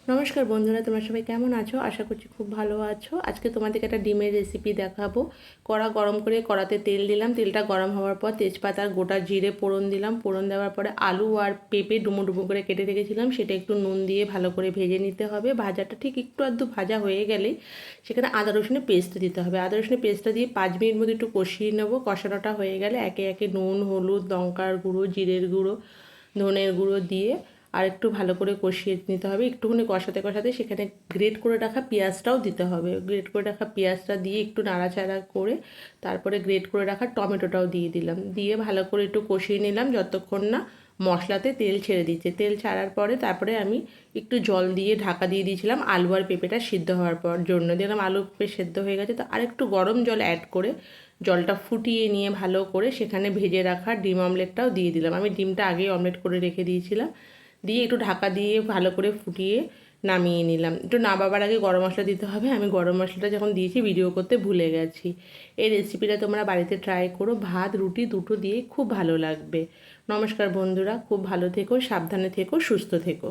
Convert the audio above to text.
নমস্কার বন্ধুরা, তোমরা সবাই কেমন আছো? আশা করছি খুব ভালো আছো। আজকে তোমাদেরকে একটা ডিমের রেসিপি দেখাবো। কড়া গরম করে কড়াতে তেল দিলাম। তেলটা গরম হওয়ার পর তেজপাতা আর গোটা জিরে ফোড়ন দিলাম। ফোড়ন দেওয়ার পরে আলু আর পেঁপে ডুমো ডুমো করে কেটে রেখেছিলাম, সেটা একটু নুন দিয়ে ভালো করে ভেজে নিতে হবে। ভাজাটা ঠিক একটু আধটু ভাজা হয়ে গেলেই সেখানে আদা রসুনের পেস্ট দিতে হবে। আদা রসুনের পেস্টটা দিয়ে 5 মিনিট মতো একটু কষিয়ে নেবো। কষানোটা হয়ে গেলে একে একে নুন, হলুদ, লঙ্কার গুঁড়ো, জিরের গুঁড়ো, ধনের গুঁড়ো দিয়ে আর একটু ভালো করে কষিয়ে নিতে হবে। একটুখানি কষাতে কষাতে সেখানে গ্রেট করে রাখা পেঁয়াজটাও দিতে হবে। গ্রেট করে রাখা পেঁয়াজটা দিয়ে একটু নাড়াচাড়া করে তারপরে গ্রেট করে রাখা টমেটোটাও দিয়ে দিলাম। দিয়ে ভালো করে একটু কষিয়ে নিলাম যতক্ষণ না মশলাতে তেল ছেড়ে দিচ্ছে। তেল ছাড়ার পরে তারপরে আমি একটু জল দিয়ে ঢাকা দিয়ে দিয়েছিলাম আলু আর পেঁপেটা সিদ্ধ হওয়ার পর জন্য। দেখলাম আলু পেঁপে সেদ্ধ হয়ে গেছে, তো আরেকটু গরম জল অ্যাড করে জলটা ফুটিয়ে নিয়ে ভালো করে সেখানে ভেজে রাখা ডিম অমলেটটাও দিয়ে দিলাম। আমি ডিমটা আগেই অমলেট করে রেখে দিয়েছিলাম। দিয়ে একটু ঢাকা দিয়ে ভালো করে ফুটিয়ে নামিয়ে নিলাম। একটু নামাবার আগে গরম মশলা দিতে হবে। আমি গরম মশলাটা যখন দিয়েছি ভিডিও করতে ভুলে গেছি। এই রেসিপিটা তোমরা বাড়িতে ট্রাই করো, ভাত রুটি দুটো দিয়ে খুব ভালো লাগবে। নমস্কার বন্ধুরা, খুব ভালো থেকো, সাবধানে থেকো, সুস্থ থেকো।